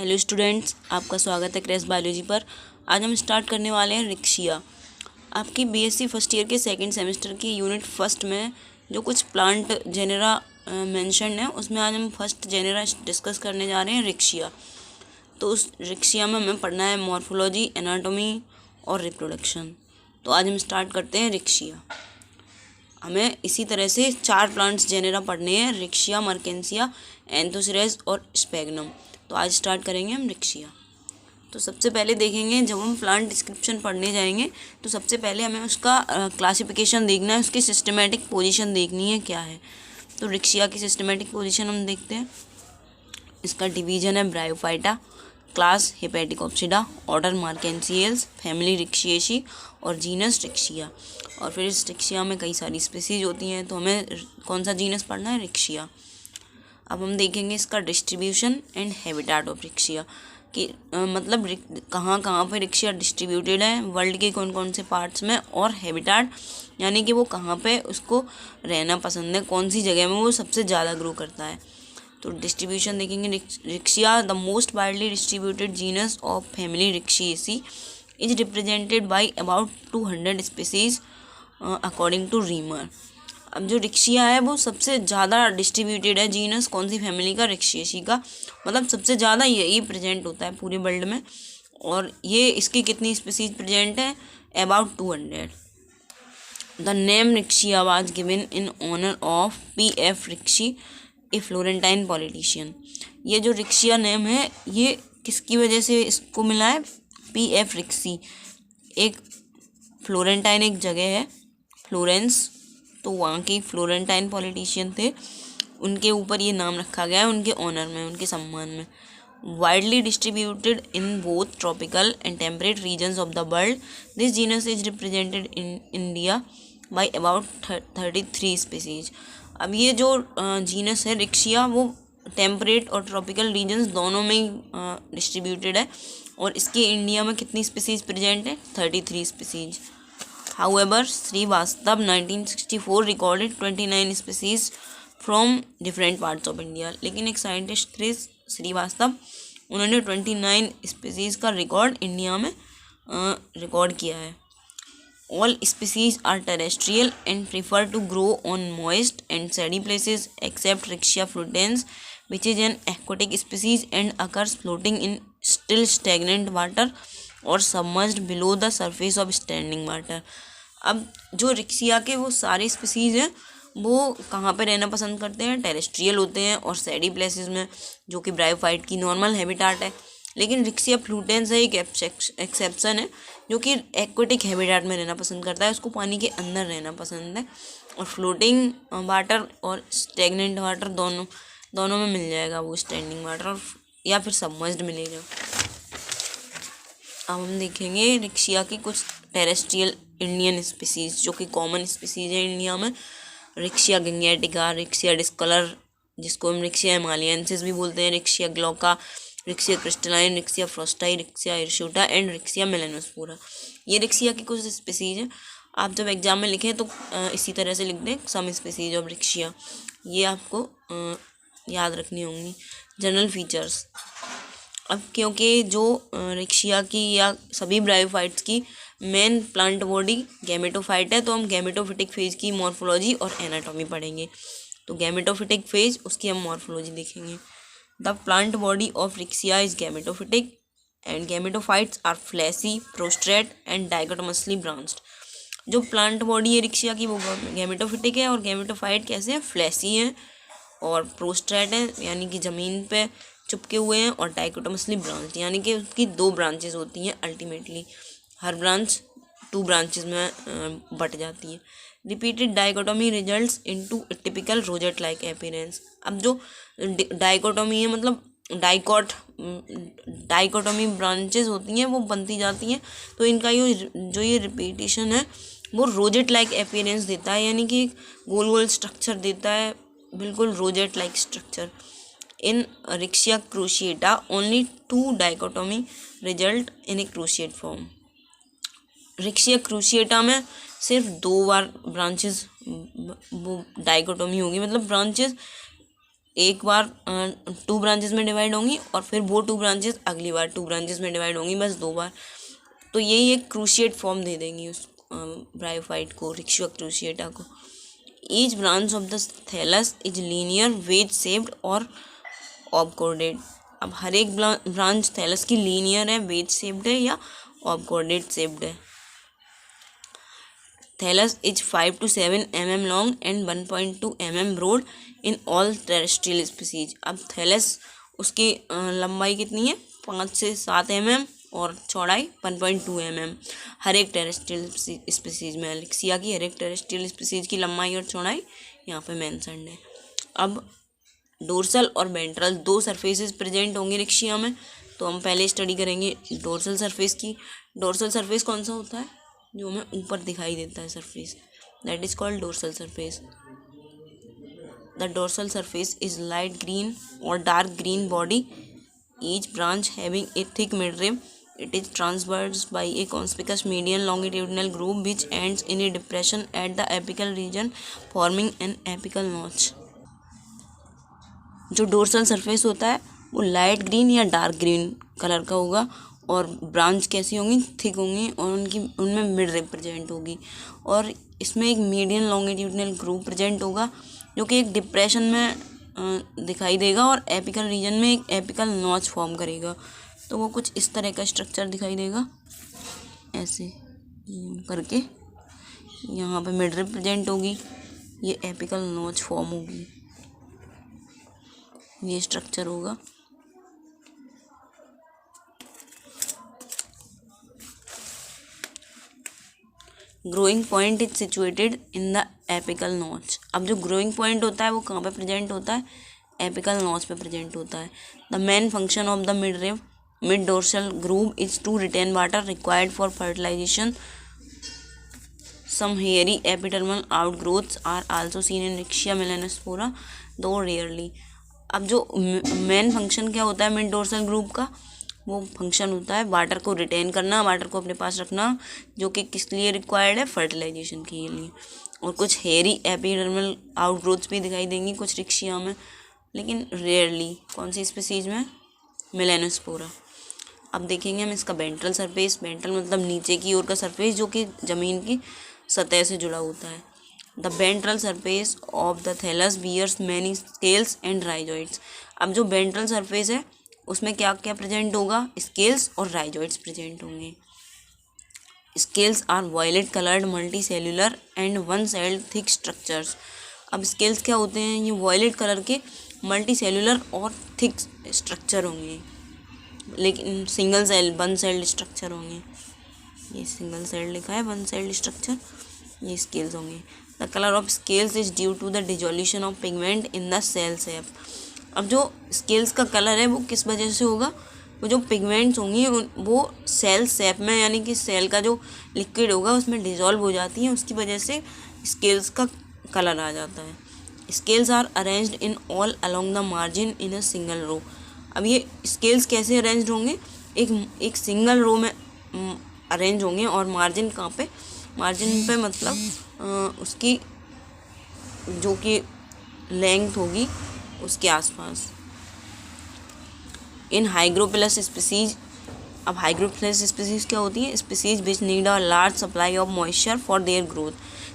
Hello students, आपका स्वागत है क्रैश बायोलॉजी पर। आज हम स्टार्ट करने वाले हैं रिक्शिया। आपकी बीएससी फर्स्ट ईयर के सेकंड सेमेस्टर की यूनिट फर्स्ट में जो कुछ प्लांट जेनेरा मेंशन है, उसमें आज हम फर्स्ट जेनेरा डिस्कस करने जा रहे हैं रिक्शिया। तो उस रिक्शिया में हमें पढ़ना है मॉर्फोलॉजी, एनाटॉमी और रिप्रोडक्शन। तो आज हम स्टार्ट करते हैं रिक्शिया। हमें इसी तरह से 4 प्लांट्स जेनेरा पढ़ने हैं, रिक्शिया, मर्केंसिया, एंथोसिरस और स्पैगनम। तो आज स्टार्ट करेंगे हम रिक्शिया। तो सबसे पहले देखेंगे, जब हम प्लांट डिस्क्रिप्शन पढ़ने जाएंगे तो सबसे पहले हमें उसका क्लासिफिकेशन देखना है, उसकी सिस्टमेटिक पोजीशन देखनी है क्या है। तो रिक्शिया की सिस्टमेटिक पोजीशन हम देखते हैं। इसका डिवीजन है ब्रायोफाइटा, क्लास हेपेटिकोप्सिडा, ऑर्डर मार्केंसियल्स, फैमिली रिक्शिएसी और जीनस रिक्शिया। और फिर इस रिक्शिया में कई सारी स्पीसीज होती हैं, तो हमें कौन सा जीनस पढ़ना है? रिक्शिया। अब हम देखेंगे इसका डिस्ट्रीब्यूशन एंड हैबिटेट ऑफ रिक्शिया कि मतलब कहाँ कहाँ पे रिक्शिया डिस्ट्रीब्यूटेड है वर्ल्ड के कौन कौन से पार्ट्स में, और हैबिटेट यानी कि वो कहाँ पे उसको रहना पसंद है, कौन सी जगह में वो सबसे ज़्यादा ग्रो करता है। तो डिस्ट्रीब्यूशन देखेंगे। Riccia, the most widely distributed genus of family Ricciaceae, is represented by about 200 species according to Reimer. अब जो रिक्शिया है वो सबसे ज़्यादा डिस्ट्रीब्यूटेड है जीनस कौन सी फैमिली का? रिक्शिएसी का। मतलब सबसे ज़्यादा यही प्रेजेंट होता है पूरे वर्ल्ड में। और ये इसकी कितनी स्पीसीज प्रेजेंट है? About 200। The name Riccia was given in honour of P.F. Ricci, a Florentine politician. ये जो रिक्शिया नेम है ये किसकी वजह से इसको मिला है? P.F. रिक्शी, एक फ्लोरेंटाइन एक जगह है फ्लोरेंस, तो वहाँ के फ्लोरेंटाइन पॉलिटिशियन थे, उनके ऊपर ये नाम रखा गया है, उनके ऑनर में, उनके सम्मान में। Widely distributed in both tropical and temperate regions of the world, this genus is represented in India by about 33 species. अब ये जो जीनस है रिक्शिया वो टेम्परेट और ट्रॉपिकल रीजन्स दोनों में ही डिस्ट्रीब्यूटेड है, और इसके इंडिया में कितनी स्पीसीज प्रेजेंट है? 33 species. However, Srivastava 1964 recorded 29 species from different parts of India. लेकिन एक साइंटिस्ट थे श्रीवास्तव, उन्होंने 29 स्पीसीज का रिकॉर्ड इंडिया में रिकॉर्ड किया है। All species are terrestrial and prefer to grow on moist and sandy places except Riccia frutans, which is an aquatic species and occurs floating in still stagnant water और submerged below the surface of standing water. अब जो रिक्शिया के वो सारे species हैं वो कहाँ पे रहना पसंद करते हैं? टेरेस्ट्रियल होते हैं और सैडी प्लेसेस में, जो कि ब्रायोफाइट की नॉर्मल हैबिटेट है। लेकिन रिक्शिया फ्लूटेंस है एक एक्सेप्शन है, जो कि एक्वेटिक हैबिटेट में रहना पसंद करता है, उसको पानी के अंदर रहना पसंद है। और फ्लोटिंग वाटर और स्टेगनेंट वाटर दोनों में मिल जाएगा वो, स्टैंडिंग वाटर या फिर सबमर्ज्ड मिलेगा। अब हम देखेंगे रिक्शिया की कुछ टेरेस्ट्रियल इंडियन स्पीसीज जो कि कॉमन स्पीसीज है इंडिया में। रिक्शिया गंगेटिका, रिक्शिया डिस्कलर जिसको हम रिक्शिया हिमालयंसिस भी बोलते हैं, रिक्शिया ग्लोका, रिक्शिया क्रिस्टलाइन, रिक्शिया फ्रोस्टाई, रिक्शिया इर्शूटा एंड रिक्शिया मेलानोस्पोरा। ये रिक्शिया की कुछ स्पीसीज हैं। आप जब एग्जाम में लिखें तो इसी तरह से लिख दें, सम स्पीसीज ऑफ रिक्शिया। ये आपको याद रखनी होंगी। General features. अब क्योंकि जो रिक्शिया की या सभी ब्रायोफाइट्स की मेन प्लांट बॉडी गैमेटोफाइट है, तो हम गैमेटोफिटिक फेज की मॉर्फोलॉजी और एनाटॉमी पढ़ेंगे। तो गैमेटोफिटिक फेज, उसकी हम मॉर्फोलॉजी देखेंगे। The plant body of Riccia is gametophytic and gametophytes are fleshy, prostrate and dichotomously branched. जो प्लांट बॉडी है रिक्शिया की वो गैमेटोफिटिक है, और गैमेटोफाइट कैसे हैं? फ्लैसी हैं और प्रोस्ट्रेट हैं यानी कि ज़मीन पे चुपके हुए हैं, और डाइकोटोमसली ब्रांच यानी कि उसकी 2 ब्रांचेस होती हैं। अल्टीमेटली हर ब्रांच 2 ब्रांचेस में बट जाती है। Repeated dichotomy results into typical rosette like appearance. अब जो डाइकोटोमी है मतलब डाइकोटोमी ब्रांचेस होती हैं वो बनती जाती हैं, तो इनका ये रिपीटेशन है वो रोजेट लाइक अपीयरेंस देता है, यानी कि गोल गोल स्ट्रक्चर देता है, बिल्कुल rosette like structure. In Riccia cruciata, only 2 dichotomy result in a cruciate form. Riccia cruciata में सिर्फ 2 बार ब्रांचेस वो डाइकोटोमी होगी, मतलब ब्रांचेस एक बार 2 ब्रांचेस में डिवाइड होंगी और फिर वो 2 ब्रांचेस अगली बार 2 ब्रांचेस में डिवाइड होंगी, बस 2 बार। तो यही एक क्रूशिएट फॉर्म दे देंगी उस ब्रायोफाइट को, रिक्शिया क्रूशिएटा को। Each branch of the thallus is linear, wedge shaped और ऑबकोर्डेड। अब हर एक ब्रांच थैलस की लीनियर है, वेज शेप्ड है या ऑबकोर्डेड शेप्ड है। Thallus is 5 to 7 mm long and 1.2 mm broad in all terrestrial species. अब थैलस उसकी लंबाई कितनी है, 5 से 7 mm और चौड़ाई 1.2 mm। हर एक टेरेस्ट्रियल स्पीसीज में, रिक्शिया की हर एक टेरेस्ट्रियल स्पीसीज की लंबाई और चौड़ाई यहाँ पे मेंशन्ड है। अब डोर्सल और वेंट्रल 2 सरफेसेस प्रेजेंट होंगे रिक्शिया में, तो हम पहले स्टडी करेंगे डोर्सल सरफेस की। डोर्सल सरफेस कौन सा होता है, जो हमें ऊपर दिखाई देता है surface, that is called dorsal surface. The dorsal surface is light green और dark green body, each branch having a thick midrib. It is traversed by a conspicuous median longitudinal groove which ends in a depression at the apical region, forming an apical notch. जो dorsal surface होता है वो light green या dark green colour का होगा और branch कैसी होंगी, थिक होंगी और उनमें मिड रिब प्रेजेंट होगी और इसमें एक मीडियन लॉन्गिट्यूडनल ग्रूव प्रेजेंट होगा जो कि एक डिप्रेशन में दिखाई देगा और एपिकल रीजन में एक एपिकल नॉच फॉर्म करेगा। तो वो कुछ इस तरह का स्ट्रक्चर दिखाई देगा, ऐसे करके यहाँ पे मिड रिब प्रेजेंट होगी, ये एपिकल नॉच फॉर्म होगी, ये स्ट्रक्चर होगा। Growing point is situated in the apical notch. अब जो ग्रोइंग पॉइंट होता है वो कहाँ पे प्रेजेंट होता है, एपिकल नॉच पे प्रेजेंट होता है। The main function of the mid rib mid dorsal groove is to retain water required for fertilization. Some hairy epidermal outgrowths are also seen in Rixia melanospora, though rarely. अब जो main function क्या होता है mid dorsal groove का, वो function होता है water को रिटेन करना, वाटर को अपने पास रखना, जो कि किस लिए रिक्वायर्ड है, फर्टिलाइजेशन के लिए। और कुछ हेयरी एपिडर्मल आउटग्रोथ्स भी दिखाई देंगी कुछ रिक्शिया में, लेकिन रेयरली। कौन सी स्पीसीज में, मेलानोस्पोरा। अब देखेंगे हम इसका वेंट्रल सरफेस। वेंट्रल मतलब नीचे की ओर का सरफेस जो कि ज़मीन की सतह से जुड़ा होता है। The ventral surface of the thallus bears many scales and rhizoids. अब जो वेंट्रल सरफेस है उसमें क्या क्या प्रेजेंट होगा, स्केल्स और राइजॉइड्स प्रेजेंट होंगे। Scales are violet coloured multicellular and one celled thick structures. अब स्केल्स क्या होते हैं, ये वायलेट कलर के मल्टी सेल्यूलर और थिक स्ट्रक्चर होंगे, लेकिन single cell one celled structure होंगे। ये सिंगल सेल लिखा है, वन सेल्ड स्ट्रक्चर, ये स्केल्स होंगे। The colour of scales is due to the dissolution of pigment in the cell sap. अब जो स्केल्स का कलर है वो किस वजह से होगा, वो जो पिगमेंट्स होंगी वो सेल शेप में, यानी कि सेल का जो लिक्विड होगा उसमें डिजोल्व हो जाती है, उसकी वजह से स्केल्स का कलर आ जाता है। Scales are arranged in all along the margin in a single row. अब ये स्केल्स कैसे अरेंज होंगे, एक सिंगल रो में अरेंज होंगे और मार्जिन कहाँ पे, मार्जिन पे मतलब उसकी जो कि लेंथ होगी उसके आसपास। इन हाइग्रोप्लस स्पीसीज। अब हाइग्रोप्लस स्पीसीज क्या होती है, species which need a large supply of moisture for their growth.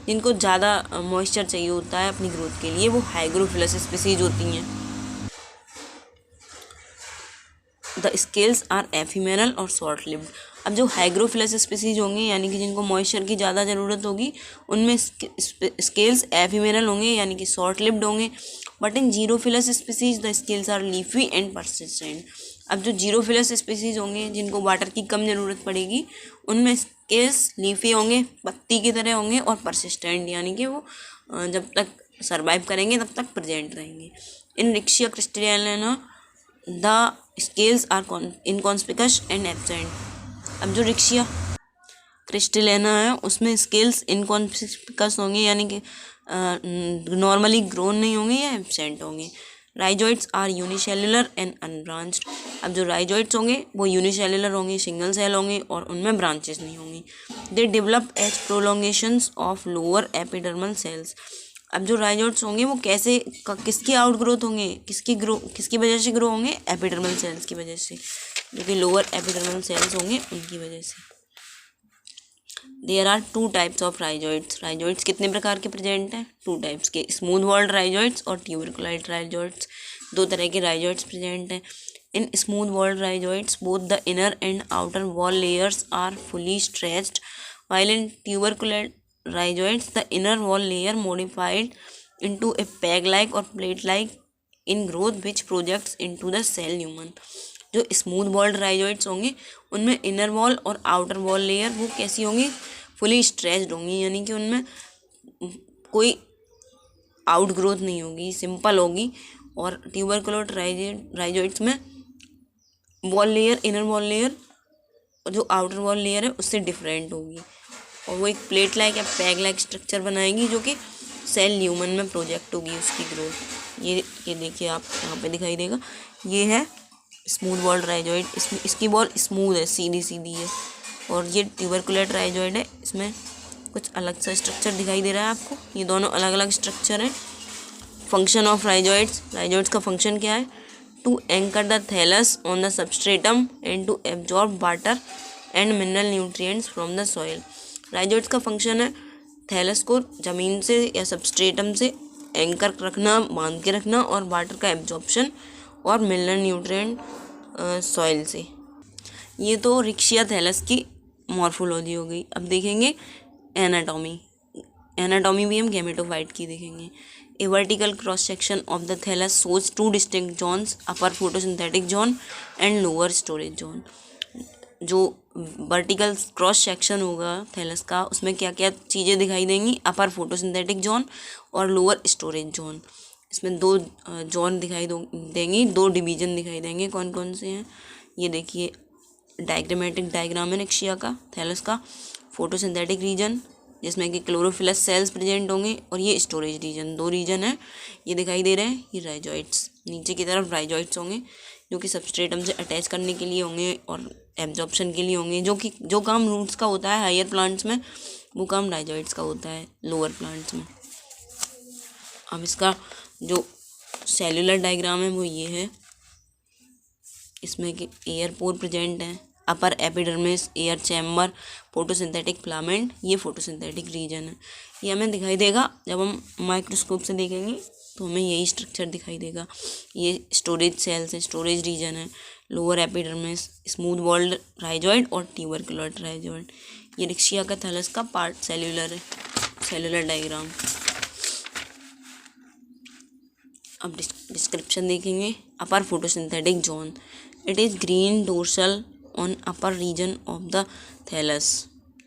जिनको ज़्यादा मॉइस्चर चाहिए होता है अपनी ग्रोथ के लिए, वो हाइग्रोप्लस स्पीसीज होती हैं। द स्केल्स आर एफिमेरल और शॉर्ट लिव्ड। अब जो हाइग्रोफिलस स्पीसीज होंगे यानी कि जिनको मॉइस्चर की ज़्यादा ज़रूरत होगी, उनमें स्केल्स एफिमेरल होंगे यानी कि शॉर्ट लिव्ड होंगे। But in xerophilous species the scales are leafy and persistent. अब जो जीरोफिलस स्पीसीज होंगे जिनको वाटर की कम ज़रूरत पड़ेगी, उनमें स्केल्स लीफी होंगे, पत्ती की तरह होंगे और परसिस्टेंट, यानी कि वो जब तक सर्वाइव करेंगे तब तक प्रेजेंट रहेंगे। In Riccia crystallina the scales are inconspicuous and absent. अब जो रिक्शिया क्रिस्टलिना है उसमें स्केल्स इनकॉन्स्पिकस होंगे, यानी कि नॉर्मली ग्रोन नहीं होंगे या एब्सेंट होंगे। Rhizoids are unicellular and unbranched. अब जो राइजॉइड्स होंगे वो यूनिसेल्युलर होंगे, सिंगल सेल होंगे और उनमें ब्रांचेस नहीं होंगी। They develop as prolongations of lower epidermal cells. अब जो राइजोइड्स होंगे वो कैसे किसकी आउट ग्रोथ होंगे, किसकी वजह से ग्रो होंगे, एपिडर्मल सेल्स की वजह से, जो कि लोअर एपिडर्मल सेल्स होंगे उनकी वजह से। There are two types of rhizoids. Rhizoids कितने प्रकार के प्रेजेंट हैं, टू टाइप्स के, स्मूथ वॉल्ड राइजोइड्स और ट्यूबरकुलाइट राइजोइड्स। दो तरह के राइजोइड्स प्रेजेंट हैं। In smooth walled rhizoids both the inner and outer wall layers are fully stretched, while in tuberculate rhizoids the inner wall layer modified into a peg-like or plate-like in growth which projects into the cell human। जो smooth walled rhizoids होंगे उनमें inner wall और outer wall layer वो कैसी होंगी, fully stretched होंगी, यानी कि उनमें कोई आउट ग्रोथ नहीं होगी, सिंपल होगी। और ट्यूबरकुलेट राइजोइड्स में wall layer, inner wall layer जो आउटर वॉल लेयर है उससे डिफरेंट होगी, और वो एक प्लेट लाइक या पैग लाइक स्ट्रक्चर बनाएगी जो कि सेल ल्यूमन में प्रोजेक्ट होगी उसकी ग्रोथ। ये देखिए आप यहाँ पे दिखाई देगा, ये है स्मूथ वॉल्ड राइजोइड। इसकी वॉल स्मूथ है, सीधी सीधी है। और ये ट्यूबरकुलेट राइजोइड है, इसमें कुछ अलग सा स्ट्रक्चर दिखाई दे रहा है आपको। ये दोनों अलग अलग स्ट्रक्चर हैं। फंक्शन ऑफ राइजोइड्स, राइजोइड्स का फंक्शन क्या है, to anchor the thallus on the substratum and to absorb water and mineral nutrients from the soil. Rhizoids का फंक्शन है थैलस को ज़मीन से या सबस्ट्रेटम से एंकर रखना, बांध के रखना, और वाटर का एब्जॉर्प्शन और मिनरल न्यूट्रिएंट सॉइल से। ये तो रिक्शिया थैलस की मॉर्फोलॉजी हो गई। अब देखेंगे एनाटॉमी। एनाटॉमी भी हम गैमेटोफाइट की देखेंगे। A vertical cross section of the thallus shows two distinct zones, upper photosynthetic zone and lower storage zone. जो वर्टिकल क्रॉस सेक्शन होगा थैलस का, उसमें क्या क्या चीज़ें दिखाई देंगी, अपर फोटोसिंथेटिक जोन और लोअर स्टोरेज जोन। इसमें दो जोन दिखाई देंगी, दो डिवीजन दिखाई देंगे। कौन कौन से हैं ये देखिए, डायग्रामेटिक डायग्राम है रिक्शिया का, थैलस का। फोटोसिंथेटिक रीजन जिसमें कि क्लोरोफिलस सेल्स प्रेजेंट होंगे, और ये स्टोरेज रीजन, दो रीजन है ये दिखाई दे रहे हैं। ये राइजोइड्स, नीचे की तरफ राइजोइड्स होंगे जो कि सबस्ट्रेटम से अटैच करने के लिए होंगे और एब्जॉर्प्शन के लिए होंगे, जो काम रूट्स का होता है हायर प्लांट्स में, वो काम राइजोइड्स का होता है लोअर प्लांट्स में। अब इसका जो सेलुलर डायग्राम है वो ये है। इसमें कि एयर पोर प्रेजेंट है, upper epidermis, air chamber, photosynthetic filament, ये फोटोसिंथेटिक रीजन है। ये हमें दिखाई देगा जब हम माइक्रोस्कोप से देखेंगे तो हमें यही स्ट्रक्चर दिखाई देगा। ये स्टोरेज सेल्स है, स्टोरेज रीजन है, lower epidermis, smooth walled rhizoid और ट्यूबरकुलेट राइजोइड। ये रिक्शिया का थैलस का पार्ट सेल्यूलर है, सेल्यूलर डायग्राम। अब डिस्क्रिप्शन देखेंगे। Upper photosynthetic zone, it is green dorsal on upper region of the thallus.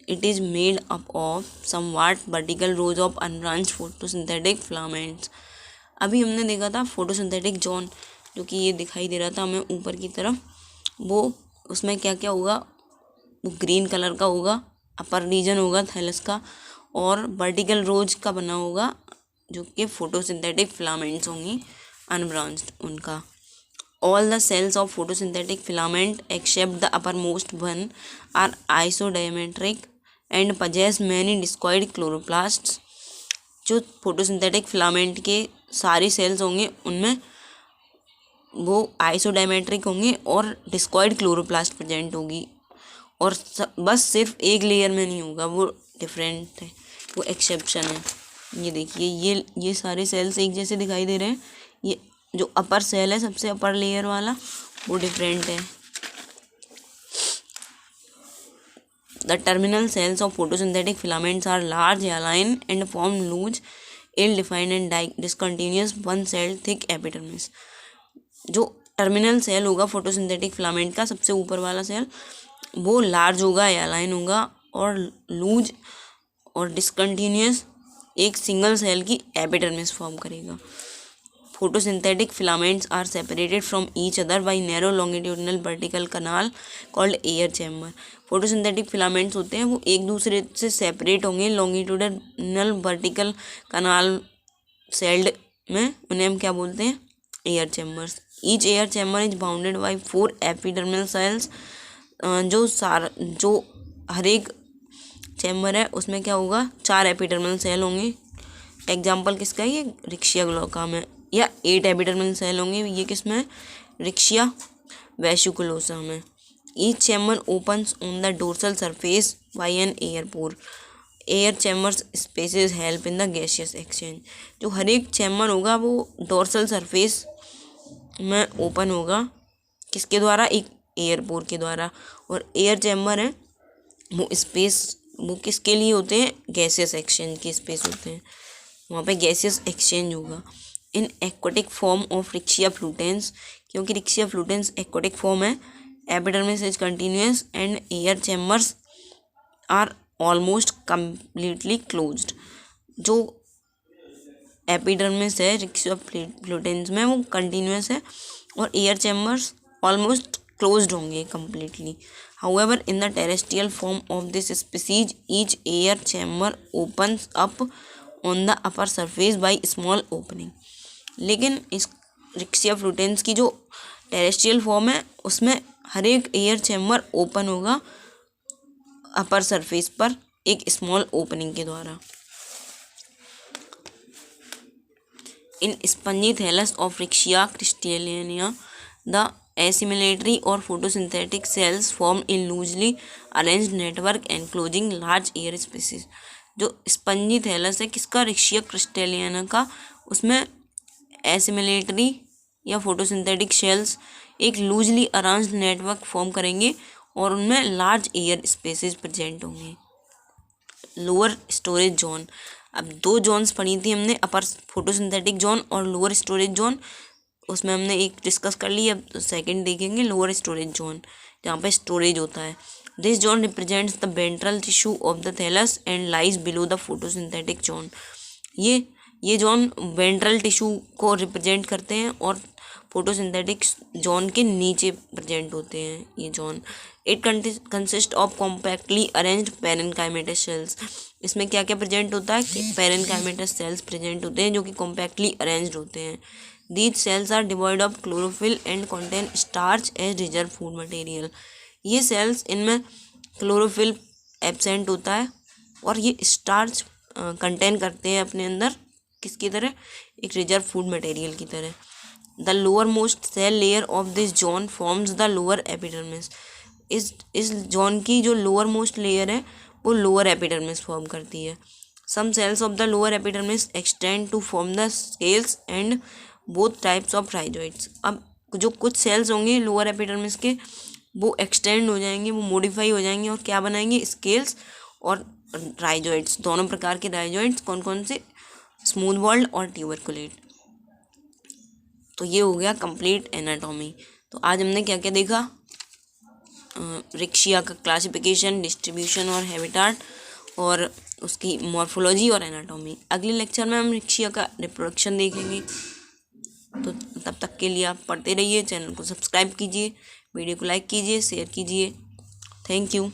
It is made up of somewhat vertical rows of unbranched photosynthetic filaments। अभी हमने देखा था photosynthetic zone, जो कि ये दिखाई दे रहा था हमें ऊपर की तरफ, वो उसमें क्या क्या होगा, वो ग्रीन कलर का होगा, अपर रीजन होगा थैलस का, और वर्टिकल रोज का बना होगा जो कि फोटोसिंथेटिक फिलामेंट्स होंगी अनब्रांच्ड उनका। All the cells of photosynthetic filament except the uppermost one are isodiametric and possess many discoid chloroplasts। जो फोटोसिंथेटिक फिलामेंट के सारी सेल्स होंगे उनमें वो आइसोडायमेट्रिक होंगे और डिस्कॉइड क्लोरोप्लास्ट प्रेजेंट होगी, और बस सिर्फ एक लेयर में नहीं होगा, वो डिफरेंट है, वो एक्सेप्शन है। ये देखिए, ये सारे सेल्स एक जैसे दिखाई दे रहे हैं। ये जो अपर सेल है, सबसे अपर लेयर वाला, वो डिफरेंट है। The terminal cells of photosynthetic filaments are large hyaline and form loose ill defined and discontinuous one cell thick epidermis. जो टर्मिनल सेल होगा फोटोसिंथेटिक फिलामेंट का, सबसे ऊपर वाला सेल, वो लार्ज होगा, एलाइन होगा और लूज और डिसकंटिन्यूअस एक सिंगल सेल की एपिडर्मिस फॉर्म करेगा। Photosynthetic filaments are separated from each other by narrow longitudinal vertical canal called air chamber। photosynthetic filaments होते हैं वो एक दूसरे से सेपरेट होंगे longitudinal vertical canal celled में, उन्हें हम क्या बोलते हैं, air chambers. each air chamber is bounded by 4 epidermal cells। जो हर एक चैम्बर है उसमें क्या होगा, 4 एपिडर्मल सेल होंगे एग्जाम्पल किसका है ये, रिक्शिया ग्लोकाम है। या 8 एपिडर्मल सेल होंगे, ये किसमें है, रिक्शिया वेसिकुलोसा में। Each chamber opens on the dorsal surface by an air pore. Air chambers spaces help in the gaseous exchange. जो हर एक चैम्बर होगा वो डोर्सल सरफेस में ओपन होगा, किसके द्वारा, एक एयर पोर के द्वारा। और एयर चैम्बर है वो स्पेस, वो किसके लिए होते हैं, गैसियस एक्सचेंज के स्पेस होते हैं, वहाँ पे गैसियस एक्सचेंज होगा। In aquatic form of Riccia fluitans, क्योंकि रिक्शिया फ्लूटेंस एक्वाटिक फॉर्म है, epidermis is continuous and air chambers are almost completely closed. जो एपिडर्मिस है रिक्शिया फ्लूटेंस में वो कंटिन्यूअस है और एयर चैम्बर्स ऑलमोस्ट क्लोज्ड होंगे completely. However in the terrestrial form of this species each air chamber opens up on the upper surface by small opening. लेकिन इस रिक्शिया फ्लूटेंस की जो टेरेस्ट्रियल फॉर्म है उसमें हर एक एयर चैम्बर ओपन होगा अपर सरफेस पर एक स्मॉल ओपनिंग के द्वारा। In spongy thallus of Riccia crystallina the assimilatory और photosynthetic cells form in loosely arranged network enclosing large air spaces. जो स्पंजी थैलस है किसका, रिक्शिया क्रिस्टेलियाना का, उसमें एसिमिलेटरी या फोटोसिंथेटिक सेल्स एक लूजली अरेंज्ड नेटवर्क फॉर्म करेंगे और उनमें लार्ज एयर स्पेसेस प्रेजेंट होंगे। लोअर स्टोरेज जोन, अब 2 जोन्स पढ़ी थी हमने, अपर फोटोसिंथेटिक जोन और लोअर स्टोरेज जोन, उसमें हमने एक डिस्कस कर ली, अब सेकंड देखेंगे लोअर स्टोरेज जोन जहाँ पे स्टोरेज होता है। This zone represents the ventral tissue of the thallus and lies below the photosynthetic zone. ये जोन वेंट्रल टिश्यू को रिप्रेजेंट करते हैं और फोटोसिंथेटिक जोन के नीचे प्रेजेंट होते हैं ये zone. It consist of compactly arranged parenchymatous cells. इसमें क्या क्या प्रेजेंट होता है कि पैरेनकाइमेटस सेल्स प्रेजेंट होते हैं जो कि कॉम्पैक्टली अरेंज्ड होते हैं। These cells are devoid of chlorophyll and contain starch as reserve food material. ये सेल्स, इनमें क्लोरोफिल एब्सेंट होता है और ये स्टार्च कंटेन करते हैं अपने अंदर, किसकी तरह, एक रिजर्व फूड मटेरियल की तरह। The lowermost cell layer of this zone forms the lower epidermis. इस जोन की जो लोअर मोस्ट लेयर है वो लोअर एपिडर्मिस फॉर्म करती है। Some cells of the lower epidermis extend to form the scales and both types of rhizoids. अब जो कुछ सेल्स होंगे लोअर एपिडर्मिस के वो एक्सटेंड हो जाएंगे, वो मॉडिफाई हो जाएंगे और क्या बनाएंगे, स्केल्स और राइजोइड्स, दोनों प्रकार के राइजोइड्स। कौन कौन से, स्मूथ वॉल्ड और ट्यूबरकुलेट। तो ये हो गया कंप्लीट एनाटॉमी। तो आज हमने क्या क्या देखा, रिक्शिया का क्लासिफिकेशन, डिस्ट्रीब्यूशन और हैबिटाट, और उसकी मॉर्फोलॉजी और एनाटॉमी। अगले लेक्चर में हम रिक्शिया का रिप्रोडक्शन देखेंगे। तो तब तक के लिए आप पढ़ते रहिए, चैनल को सब्सक्राइब कीजिए, वीडियो को लाइक कीजिए, शेयर कीजिए। Thank you.